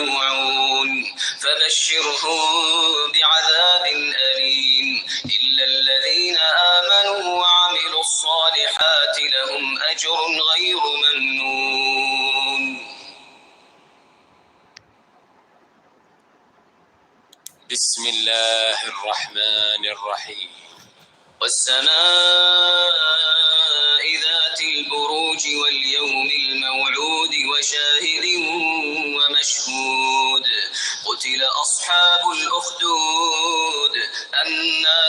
يوعون فبشرهم بعذاب أليم إلا الذين آمنوا وعملوا الصالحات لهم أجر غير ممنون. بسم الله الرحمن الرحيم. والسماء ذات البروج واليوم الموعود وشاهد ومشهود قتل أصحاب الأخدود النار